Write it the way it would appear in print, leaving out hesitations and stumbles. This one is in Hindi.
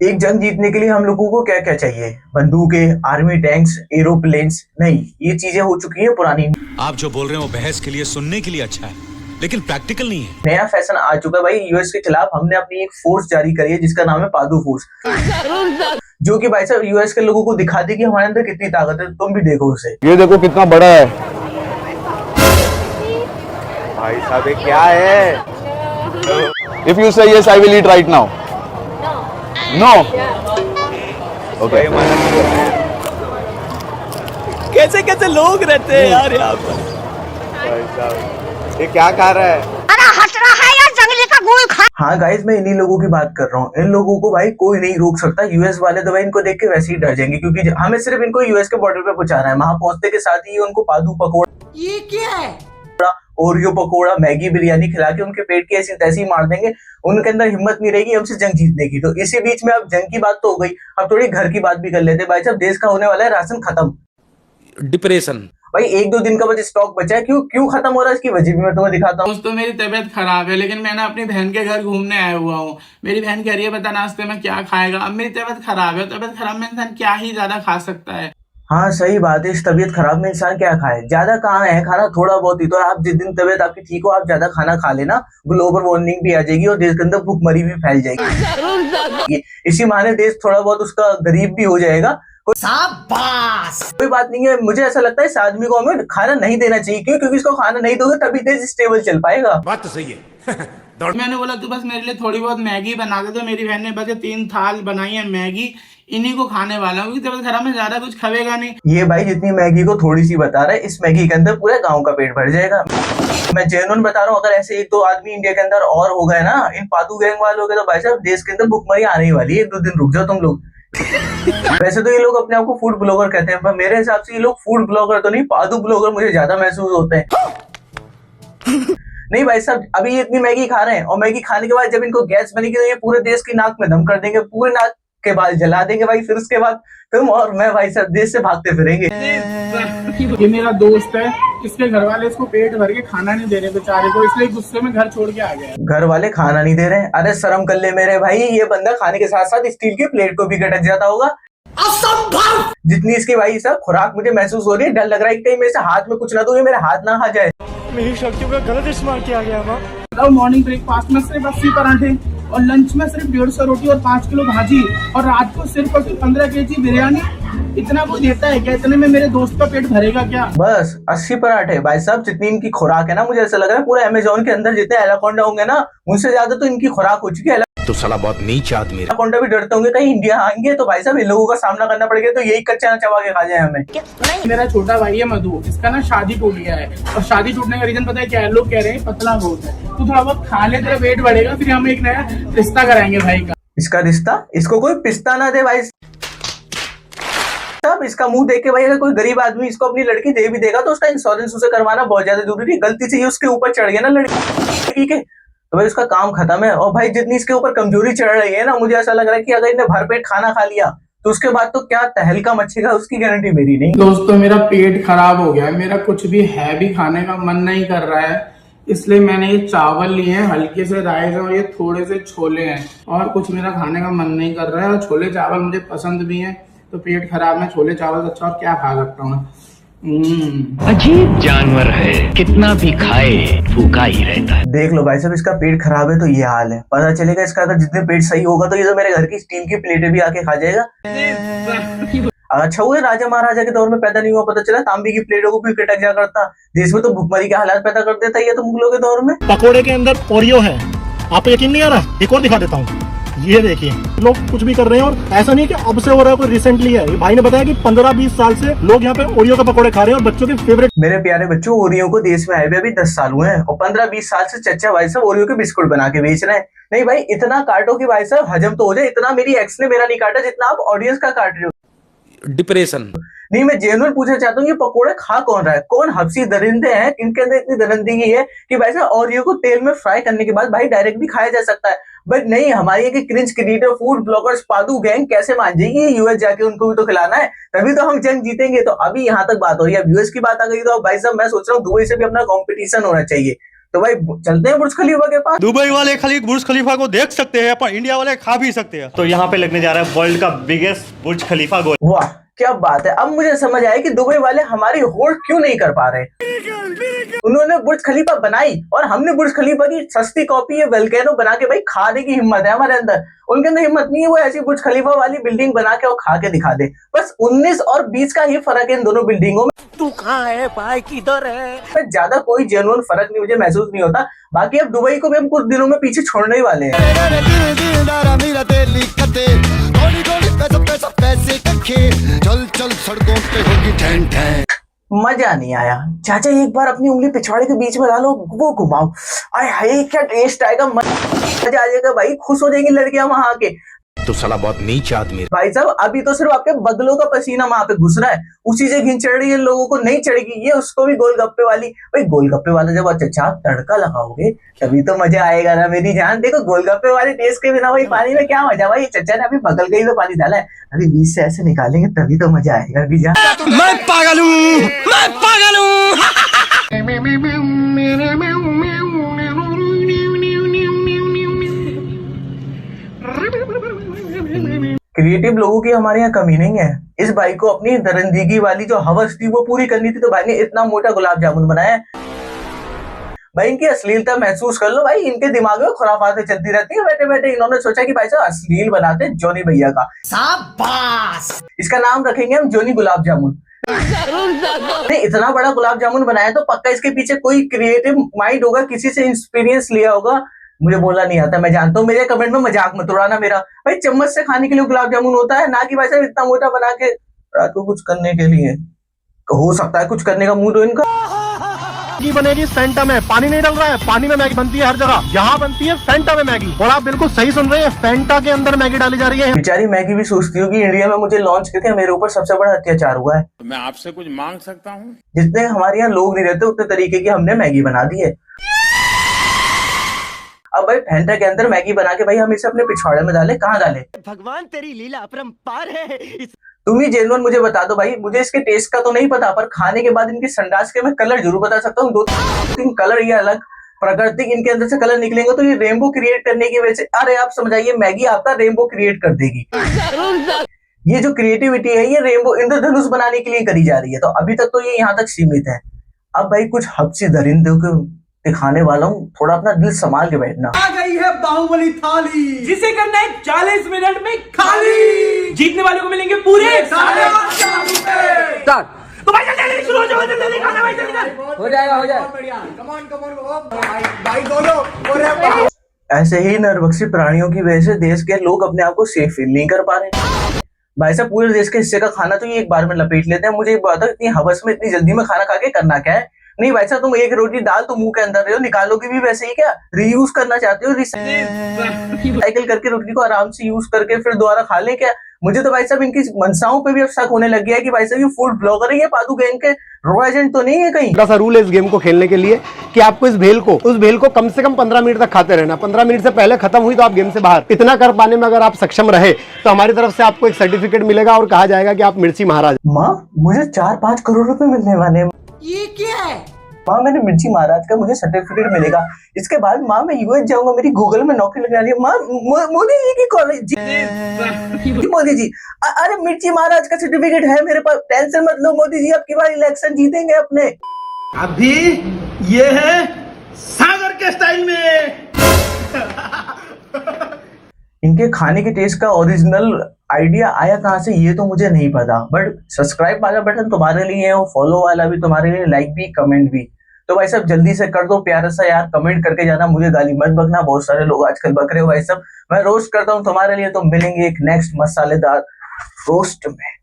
एक जंग जीतने के लिए हम लोगों को क्या क्या चाहिए? बंदूकें, आर्मी टैंक्स, एरोप्लेन्स? नहीं, ये चीजें हो चुकी हैं पुरानी। आप जो बोल रहे हो बहस के लिए, सुनने के लिए अच्छा है, लेकिन प्रैक्टिकल नहीं है। नया फैशन आ चुका है भाई। यूएस के खिलाफ हमने अपनी एक फोर्स जारी करी है जिसका नाम है पादू फोर्स, जो कि भाई साहब यूएस के लोगों को दिखा दी कि हमारे अंदर कितनी ताकत है। तुम भी देखो उसे। ये देखो कितना बड़ा है भाई साहब, ये क्या है? If you say yes I will eat right now. No okay. कैसे कैसे लोग रहते हैं यार यहाँ पर। भाई साहब ये क्या खा रहा है? अरे हट रहा है यार, जंगली का गोल खा। हाँ गाइस, मैं इन्हीं लोगों की बात कर रहा हूँ। इन लोगों को भाई कोई नहीं रोक सकता। यूएस वाले तो भाई इनको देख के वैसे ही डर जाएंगे, क्योंकि हमें सिर्फ इनको यूएस के बॉर्डर पे पहुंचाना है। वहां पहुंचने के साथ ही उनको पादू पकौड़ा, ये क्या है, ओरियो पकोड़ा, मैगी, बिरयानी खिला के उनके पेट की ऐसी तैसी मार देंगे। उनके अंदर हिम्मत नहीं रहेगी हमसे जंग जीतने की। तो इसी बीच में अब जंग की बात तो हो गई, अब थोड़ी घर की बात भी कर लेते हैं। भाई साहब, देश का होने वाला है राशन खत्म। डिप्रेशन भाई 1-2 दिन का बस स्टॉक बचा है। क्यों खत्म हो रहा है इसकी वजह भी मैं तुम्हें दिखाता हूँ। दोस्तों, मेरी तबीयत खराब है, लेकिन मैं ना अपनी बहन के घर घूमने आया हुआ हूँ। मेरी बहन कह रही है बता नाश्ते में क्या खाएगा। अब मेरी तबीयत खराब है, तबीयत खराब में इंसान क्या ही ज्यादा खा सकता है। हाँ सही बात है, इस तबीयत खराब में इंसान क्या खाए? ज्यादा कहाँ है खाना, थोड़ा बहुत ही। तो आप जिस दिन तबीयत आपकी ठीक हो, आप ज्यादा खाना खा लेना, ग्लोबल वार्मिंग भी आ जाएगी और देश के अंदर भूखमरी भी फैल जाएगी। इसी बहाने देश थोड़ा बहुत उसका गरीब भी हो जाएगा। कोई बात नहीं है। मुझे ऐसा लगता है इस आदमी को हमें खाना नहीं देना चाहिए। क्यों? क्योंकि इसको खाना नहीं दोगे तभी देश स्टेबल चल पाएगा। बात तो सही है। मैंने बोला तू बस मेरे लिए थोड़ी बहुत मैगी बना दे। तो मेरी बहन ने बस 3 थाल बनाई है मैगी, इन्हीं को खाने वाला हूँ, क्योंकि तबीयत खराब में ज्यादा कुछ खाएगा नहीं। ये भाई जितनी मैगी को थोड़ी सी बता रहा है, इस मैगी के अंदर पूरे गांव का पेट भर जाएगा। मैं जेन्युइन बता रहा हूँ। अगर ऐसे 1-2 आदमी इंडिया के अंदर और हो गए ना इन पादू गैंग वालों के, तो भाई साहब देश के अंदर भुखमरी आने ही वाली है। 1-2 दिन रुक जाओ तुम लोग। वैसे तो ये लोग अपने आप को फूड ब्लॉगर कहते हैं, पर मेरे हिसाब से ये लोग फूड ब्लॉगर तो नहीं, पादू ब्लॉगर मुझे ज्यादा महसूस होते हैं। नहीं भाई साहब, अभी ये इतनी मैगी खा रहे हैं और मैगी खाने के बाद जब इनको गैस बनेगी तो ये पूरे देश की नाक में दम कर देंगे, पूरे नाक के बाल जला देंगे भाई। फिर उसके बाद तुम और मैं भाई साहब देश से भागते फिरेंगे। ये मेरा दोस्त है, इसके घर वाले इसको पेट भर के खाना नहीं दे रहे बेचारे को, इसलिए गुस्से में घर छोड़ के आ गया। घर वाले खाना नहीं दे रहे? अरे शर्म कर ले मेरे भाई। ये बंदा खाने के साथ साथ स्टील की प्लेट को भी गटक जाता होगा। असंभव! जितनी इसकी भाई साहब खुराक मुझे महसूस हो रही है, डर लग रहा है कि कहीं मेरे से हाथ में कुछ ना दो, ये मेरे हाथ ना खा जाए। मेरी शक्तियों का गलत इस्तेमाल किया गया ना। मॉर्निंग ब्रेकफास्ट में सिर्फ 80 पराठे और लंच में सिर्फ 150 रोटी और 5 किलो भाजी और रात को सिर्फ और सिर्फ 15 केजी बिरयानी। इतना कुछ देता है क्या? इतने में मेरे दोस्त का पेट भरेगा क्या? बस 80 पराठे? भाई साहब जितनी इनकी खुराक है ना, मुझे ऐसा लग रहा है पूरे अमेज़न के अंदर जितने एनाकोंडा होंगे ना, मुझसे ज्यादा तो इनकी खुराक हो चुकी है। तो साला बहुत नीच आदमी है। एनाकोंडा भी डरते होंगे कहीं इंडिया आएंगे तो भाई साहब इन लोगों का सामना करना पड़ेगा, तो यही कच्चा चबा के खा जाए हमें। मेरा छोटा भाई है मधु, इसका ना शादी टूट गया है, और शादी टूटने का रीजन पता है क्या है? लोग कह रहे हैं पतला बहुत है, तो थोड़ा बहुत खा ले, तेरा वेट बढ़ेगा, फिर हम एक नया रिश्ता कराएंगे भाई का। इसका रिश्ता? इसको कोई पिस्ता ना दे भाई साहब। इसका मुंह देख के भाई अगर कोई गरीब आदमी इसको अपनी लड़की दे भी देगा तो उसका इंश्योरेंस उसे करवाना बहुत ज्यादा जरूरी है। गलती से ये उसके ऊपर चढ़ गया ना लड़की के, तो भाई उसका काम खत्म है। और भाई जितनी इसके ऊपर कमजोरी चढ़ रही है ना, मुझे ऐसा लग रहा है कि अगर इसने भरपेट खाना खा लिया तो उसके बाद तो क्या तहलका मचेगा उसकी गारंटी मेरी नहीं। दोस्तों, मेरा पेट खराब हो गया है, मेरा कुछ भी है भी खाने का मन नहीं कर रहा है, इसलिए मैंने ये चावल लिए हैं, हल्के से राइस और ये थोड़े से छोले हैं, और कुछ मेरा खाने का मन नहीं कर रहा है। और छोले चावल मुझे पसंद भी हैं, तो पेट खराब में छोले चावल अच्छा और क्या खा सकता हूँ। अजीब जानवर है, कितना भी खाए भूखा ही रहता है। देख लो भाई साहब, इसका पेट खराब है तो ये हाल है। पता चलेगा इसका अगर जितने पेट सही होगा तो ये तो मेरे घर की स्टील की प्लेटें भी आके खा जाएगा। अच्छा हुआ राजा महाराजा के दौर में पैदा नहीं हुआ, पता चला तांबे की प्लेटों को भी कटक जा करता। देश में तो भुखमरी के हालात पैदा कर देता ये तो मुगलों के दौर में। पकोड़े के अंदर ओरियो है, आपको यकीन नहीं आ रहा? एक और दिखा देता हूँ, ये देखिए लोग कुछ भी कर रहे हैं, और ऐसा नहीं कि अब से हो रहा है, कोई रिसेंटली है। भाई ने बताया कि 15-20 साल से लोग यहाँ पे ओरियो के पकोड़े खा रहे हैं, और बच्चों के फेवरेट। मेरे प्यारे बच्चों, ओरियो को देश में आए हुए अभी 10 साल हुए हैं और 15-20 साल से चच्चा भाई साहब ओरियो के बिस्कुट बना के बेच रहे हैं। नहीं भाई, इतना काटो कि भाई साहब हजम तो हो जाए। इतना मेरी एक्स ने मेरा नहीं काटा जितना आप ऑडियंस का काट रहे हो। डिप्रेशन नहीं, मैं जेन्युइन पूछना चाहता हूँ, ये पकोड़े खा कौन रहा है? कौन हफ्सी दरिंदे हैं इनके अंदर इतनी दरिंदगी है कि भाई साहब ओरियो को तेल में फ्राई करने के बाद भाई डायरेक्ट भी खाया जा सकता है। बट नहीं, हमारी एक क्रिंज क्रिएटर फूड ब्लॉगर्स पादू गैंग कैसे मान जाएगी? यूएस जाके उनको भी तो खिलाना है, तभी तो हम जंग जीतेंगे। तो अभी यहाँ तक बात हो रही है, यूएस की बात आ गई तो भाई साहब मैं सोच रहा हूँ दुबई से भी अपना कॉम्पिटिशन होना चाहिए। तो भाई चलते हैं बुर्ज खलीफा के पास। दुबई वाले खाली बुर्ज खलीफा को देख सकते हैं, पर इंडिया वाले खा भी सकते हैं। तो यहाँ पे लगने जा रहा है वर्ल्ड का बिगेस्ट बुर्ज खलीफा गोल। वाह क्या बात है। अब मुझे समझ आया कि दुबई वाले हमारी होल्ड क्यों नहीं कर पा रहे। उन्होंने बुर्ज खलीफा बनाई और हमने बुर्ज खलीफा की सस्ती कॉपी ये वोल्केनो बना के भाई खाने की हिम्मत है हमारे अंदर। उनके अंदर हिम्मत नहीं है वो ऐसी बुर्ज खलीफा वाली बिल्डिंग बना के और खा के दिखा दे। बस 19 और 20 का ही फर्क है इन दोनों बिल्डिंगों में। तू कहाँ है भाई, किधर है? ज्यादा कोई जेन्युइन फर्क नहीं मुझे महसूस नहीं होता। बाकी अब दुबई को भी हम कुछ दिनों में पीछे छोड़ने ही वाले हैं। चल चल सड़कों पे होगी ठैन ठैन। मजा नहीं आया। चाचा एक बार अपनी उंगली पिछवाड़े के बीच में डालो, वो घुमाओ, आए हाय क्या टेस्ट आएगा, मजा आ जाएगा भाई, खुश हो जाएंगी लड़कियां वहां आके। तो साला बहुत नीच आदमी। भाई साहब अभी तो सिर्फ आपके बगलों का पसीना वहां पे घुस रहा है, उसी से घिन चढ़ रही है लोगों को, नहीं चढ़ेगी ये उसको भी गोलगप्पे वाली। भाई गोलगप्पे वाला जब अच्छा आप तड़का लगाओगे तभी तो मजा आएगा ना मेरी जान। देखो गोलगप्पे वाले टेस्ट के बिना भाई पानी में क्या मजा। भाई चचा ने अभी बगल के ही तो पानी डाला है, अभी बीच से ऐसे निकालेंगे तभी तो मजा आएगा। अभी जान मैं पागल हूँ, मैं पागल हूँ। क्रिएटिव लोगों की हमारे यहाँ कमी नहीं है। इस भाई को अपनी दरिंदगी वाली जो हवस थी वो पूरी करनी थी, तो भाई ने इतना मोटा गुलाब जामुन बनाया। भाई इनकी अश्लीलता महसूस कर लो। भाई इनके दिमाग में खुराफातें चलती रहती है बैठे बैठे। इन्होंने सोचा कि भाई साहब अश्लील बनाते जॉनी भैया का, शाबाश, इसका नाम रखेंगे हम जॉनी गुलाब जामुन। इतना बड़ा गुलाब जामुन बनाया तो पक्का इसके पीछे कोई क्रिएटिव माइंड होगा, किसी से इंस्पिरियंस लिया होगा। मुझे बोलना नहीं आता, मैं जानता हूँ। मेरे कमेंट में मजाक मत उड़ाना मेरा। भाई चम्मच से खाने के लिए गुलाब जामुन होता है, ना कि भाई साहब इतना मोटा बना के रात को कुछ करने के लिए। हो सकता है कुछ करने का मूड हो इनका। मैगी बनेगी सेंटा में, पानी नहीं डल रहा है, पानी में मैगी बनती है हर जगह, यहाँ बनती है फेंटा में मैगी। और आप बिल्कुल सही सुन रहे हैं, फेंटा के अंदर मैगी डाली जा रही है। बेचारी मैगी भी सोचती होगी इंडिया में मुझे लॉन्च करके मेरे ऊपर सबसे बड़ा अत्याचार हुआ है। मैं आपसे कुछ मांग सकता हूँ? जितने हमारे यहाँ लोग नहीं रहते उतने तरीके की हमने मैगी बना दी है। अब भाई फेंटा के अंदर मैगी बना के भाई हम इसे अपने पिछवाड़े में डाले, कहाँ डाले? भगवान तेरी लीला अपरंपार है। तुम ही जेन्युइन मुझे बता दो भाई। मुझे इसके टेस्ट का तो नहीं पता, पर खाने के बाद इनकी संडास के मैं कलर जरूर बता सकता हूँ। 2-3 कलर ये अलग प्राकृतिक इनके अंदर से कलर निकलेंगे तो ये रेनबो क्रिएट करने की वजह से, अरे आप समझाइए, मैगी आपका रेनबो क्रिएट कर देगी। ये जो क्रिएटिविटी है ये रेनबो इंद्रधनुष बनाने के लिए करी जा रही है। तो अभी तक तो ये यहाँ तक सीमित है। अब भाई कुछ हब्सी दरिंदों को दिखाने वाला हूँ, थोड़ा अपना दिल संभाल के बैठना। आ गई है बाहुबली थाली, जिसे करना है 40 मिनट में खाली। जीतने वाले को मिलेंगे पूरे 8,500 रुपए। तो भाई जल्दी शुरू हो जाओ, जल्दी खाना भाई, जल्दी हो जाएगा, हो जाएगा। बढ़िया, कमान भाई दोनों। ऐसे ही नरभक्षी प्राणियों की वजह से देश के लोग अपने आप को सेफ फील नहीं कर पा रहे। भाई साहब पूरे देश के हिस्से का खाना तो ये एक बार में लपेट लेते हैं। मुझे एक बात है, इतनी हवस में इतनी जल्दी में खाना खा के करना क्या है? नहीं भाई साहब तुम एक रोटी दाल तो मुंह के अंदर रहे हो, निकालोगे भी वैसे ही क्या? रीयूज करना चाहते हो? रिसाइकिल करके रोटी को आराम से यूज करके फिर दोबारा खा ले क्या? मुझे तो भाई साहब इनकी मनसाओं पे भी अब शक होने लग गया है कि भाई साहब ये फूड ब्लॉगर है, ये पादू गैंग के रो एजेंट तो नहीं है कहीं। थोड़ा सा रूल है इस गेम को खेलने के लिए कि आपको उस भेल को कम से कम 15 मिनट तक खाते रहना। 15 मिनट से पहले खत्म हुई तो आप गेम से बाहर। इतना कर पाने में अगर आप सक्षम रहे तो हमारी तरफ से आपको एक सर्टिफिकेट मिलेगा और कहा जाएगा कि आप मिर्ची महाराज। माँ मुझे 4-5 करोड़ रुपए मिलने वाले हैं। ये क्या है? माँ मैंने मिर्ची महाराज का मुझे सर्टिफिकेट मिलेगा। इसके बाद माँ मैं यूएस जाऊंगा, मेरी गूगल में नौकरी लगने वाली है। माँ मोदी जी की कॉलेज, मोदी जी, अरे मिर्ची महाराज का सर्टिफिकेट है मेरे पास, टेंशन मत लो मोदी जी, अब की बार इलेक्शन जीतेंगे अपने। अभी ये है सागर के स्टाइल में। इनके खाने के टेस्ट का ओरिजिनल आइडिया आया कहाँ से ये तो मुझे नहीं पता, बट सब्सक्राइब वाला बटन तुम्हारे लिए है और फॉलो वाला भी तुम्हारे लिए, लाइक भी कमेंट भी। तो भाई साहब जल्दी से कर दो प्यारा सा यार, कमेंट करके जाना, मुझे गाली मत बकना। बहुत सारे लोग आजकल बक रहे हो भाई साहब, मैं रोस्ट करता हूँ तुम्हारे लिए। तो मिलेंगे एक नेक्स्ट मसालेदार रोस्ट में।